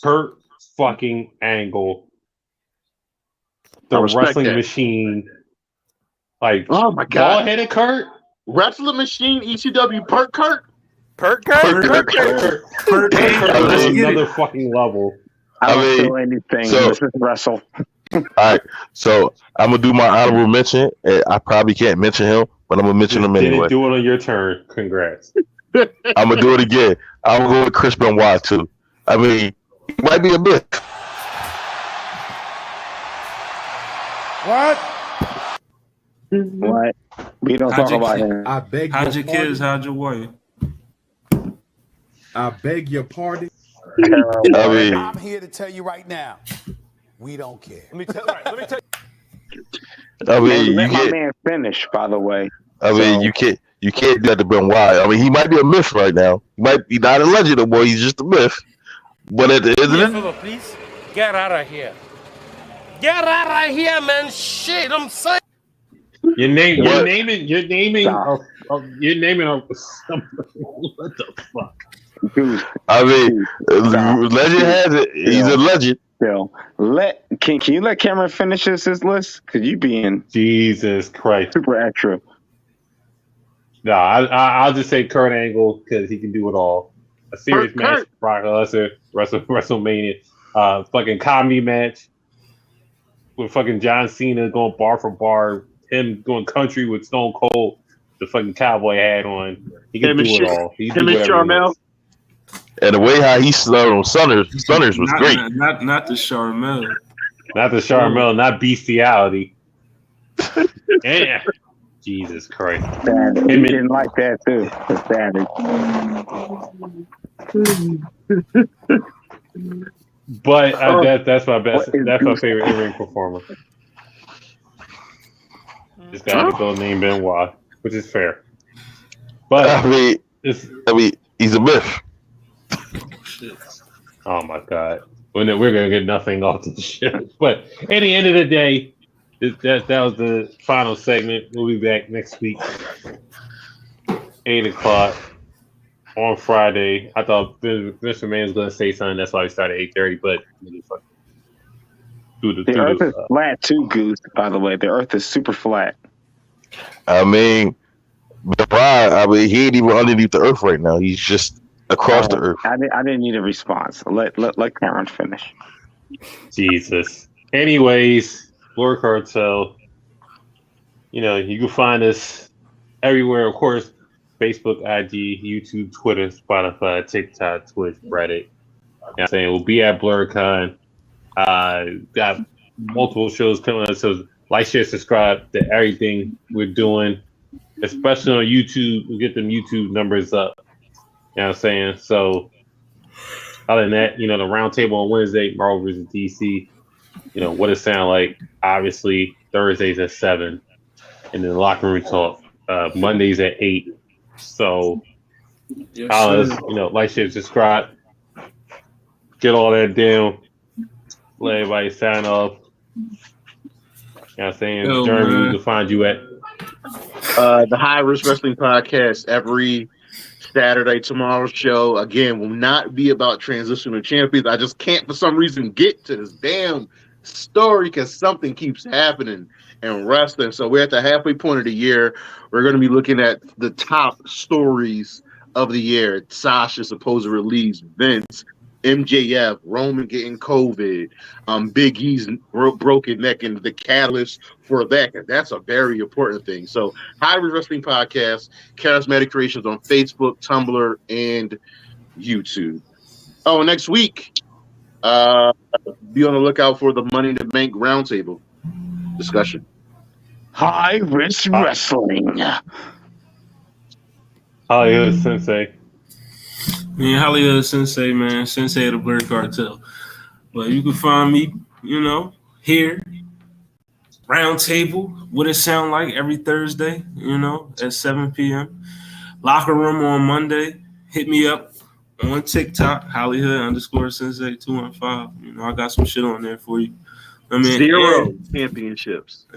Kurt fucking Angle, the wrestling machine. Like, oh my god, ball-headed Kurt, wrestling machine, ECW, Kurt. Kurt, another fucking level. I don't feel anything. So, let's just wrestle. All right, so I'm gonna do my honorable mention. I probably can't mention him, but I'm gonna mention him anyway. Do it on your turn. Congrats. I'm gonna do it again. I'm gonna go with Chris Benoit too. I mean, he might be a bit. What? We don't talk about him. I beg How'd your your pardon. kids? How'd your wife? I beg your pardon. I'm here to tell you right now, we don't care. Let me tell you. I mean, Let my man finish, by the way. I mean, you can't You can't do that to Benoit. I mean, he might be a myth right now. He might be not a legend no more. He's just a myth. But at the end of Yeah, it, fella, please. Get out of here. Get out of here, man. Shit, I'm saying. You're naming Stop. what the fuck? Dude, I mean, Stop. legend has it. He's a legend. Yo, can you let Cameron finish his list? Cause you being Jesus Christ. super extra. No, I'll just say Kurt Angle because he can do it all. A serious match, Brock Lesnar, WrestleMania, fucking comedy match with fucking John Cena going bar for bar, him going country with Stone Cold, the fucking cowboy hat on. He can do it all. He can do whatever he wants. And the way how he slid on Stunners was great. Not the Charmel. Not the Charmel, not bestiality. Yeah. Jesus Christ. Savage. He didn't like that too. The Savage. But that's my best. That's my favorite in-ring performer. This guy to go name Benoit, which is fair. But I mean, he's a myth. Oh my God, we're gonna get nothing off the show. But at the end of the day, that was the final segment. We'll be back next week, 8:00 on Friday. I thought Mr. McMahon was gonna say something. That's why we started 8:30. But the Earth is flat too, Goose. By the way, the Earth is super flat. I mean, he ain't even underneath the Earth right now. He's just across the Earth. I didn't need a response. Let Cameron finish. Jesus. Anyways, Blur Cartel. You can find us everywhere. Of course, Facebook, IG, YouTube, Twitter, Spotify, TikTok, Twitch, Reddit. I'm saying we'll be at BlurCon. Got multiple shows coming up. So like, share, subscribe to everything we're doing, especially on YouTube. We'll get them YouTube numbers up. You know what I'm saying? So, other than that, the roundtable on Wednesday, Marvel vs. DC. What it sound like. Obviously, Thursdays at 7, and then locker room talk. Mondays at 8. So, like, share, subscribe. Get all that down. Let everybody sign off. You know what I'm saying? Jeremy, we can find you at the High Risk Wrestling Podcast every Saturday. Tomorrow's show again will not be about transitional champions. I just can't for some reason get to this damn story because something keeps happening in wrestling. So we're at the halfway point of the year. We're going to be looking at the top stories of the year. Sasha supposed release, Vince, MJF, Roman getting COVID, Big E's broken neck, and the catalyst for that. That's a very important thing. So, High Risk Wrestling Podcast, Charismatic Creations on Facebook, Tumblr, and YouTube. Oh, next week, be on the lookout for the Money in the Bank Roundtable discussion. High Risk Wrestling. Hollywood Sensei. Hollywood Sensei, man. Sensei of the Blur Cartel. But you can find me, here. Roundtable. What it sound like every Thursday, at 7 p.m. Locker room on Monday. Hit me up on TikTok, Hollywood_Sensei215. I got some shit on there for you. 0 championships.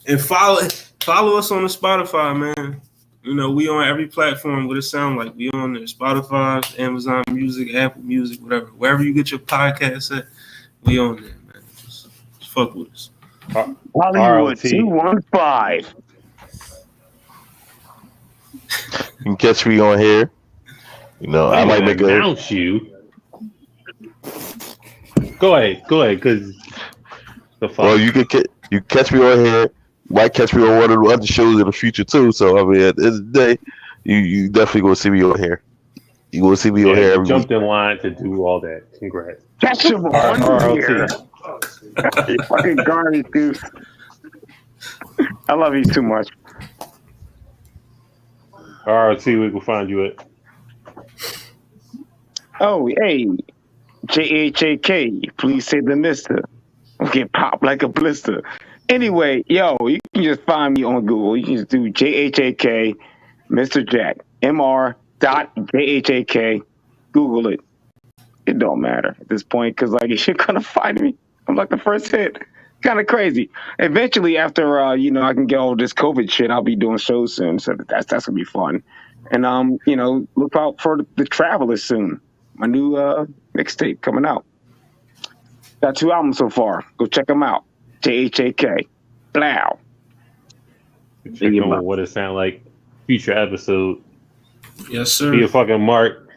And follow us on the Spotify, man. We on every platform. What it sound like? We on there. Spotify, Amazon Music, Apple Music, whatever. Wherever you get your podcast at, we on there, man. Just fuck with us. Hollywood 215. You can catch me on here. I might make announce you. Go ahead, because the fuck. Well, you catch me on here. Might catch me on one of the other shows in the future too. So at the end of the day, you definitely gonna see me on here. You gonna see me on here every jumped week. in line to do all that. Congrats. Catch him on here. Fucking garbage, dude. I love you too much. RLT, we can find you at. Oh, hey, JHAK. Please say the mister. Get popped like a blister. Anyway, you can just find me on Google. You can just do JHAK, Mr. Jack. Mr.Jhak. Google it. It don't matter at this point because like you're gonna find me. I'm like the first hit. Kind of crazy. Eventually, after I can get all this COVID shit, I'll be doing shows soon. So that's gonna be fun. And look out for the Travelers soon. My new mixtape coming out. Got 2 albums so far. Go check them out. Jhak. Blow. Check on what it sound like. Future episode. Yes, sir. Be a fucking mark.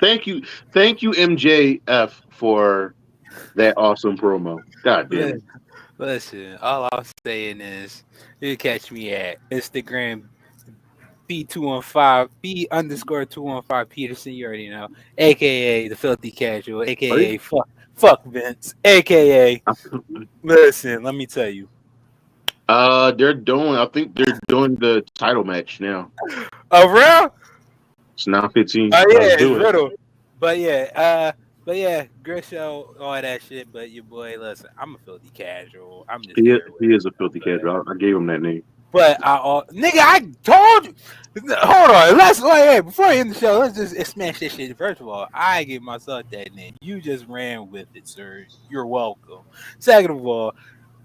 Thank you, MJF, for that awesome promo. God damn it. Listen, all I'm saying is you can catch me at Instagram B215 B_215 Peterson. You already know, aka the Filthy Casual, aka fuck Vince, aka. Listen, let me tell you. I think they're doing the title match now. Oh, real? It's 9:15. Oh yeah, it's do it. riddle. But yeah, Grisho, all that shit. But your boy, listen, I'm a Filthy Casual. I'm just He is a filthy casual. I gave him that name. But nigga, I told you. Hold on, before I end the show, let's just smash this shit. First of all, I gave myself that name. You just ran with it, sir. You're welcome. Second of all,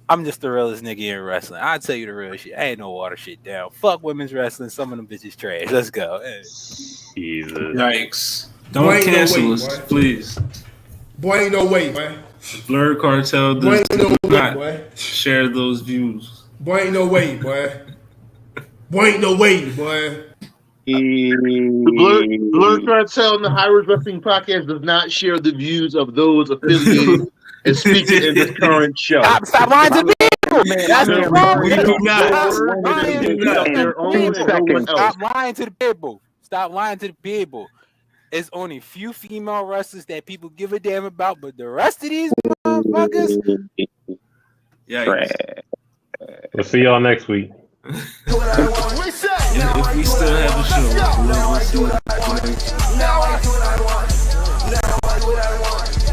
I'm just the realest nigga in wrestling. I'll tell you the real shit. I ain't no water shit down. Fuck women's wrestling. Some of them bitches trash. Let's go. Jesus. Yikes. Don't cancel us, please. Boy, ain't no way, man. Blur Cartel Boy, does ain't no way, not boy. share those views. Boy, ain't no way, boy. Boy, ain't no way, boy. The Blur Cartel and the High Risk Wrestling Podcast does not share the views of those affiliated and speaking in this current show. Stop lying to people, man. That's the problem. We do not. Stop lying to the people. Stop lying to the people. It's only few female wrestlers that people give a damn about, but the rest of these motherfuckers. Yikes. We'll see y'all next week. If we still have a show, we'll see what happens.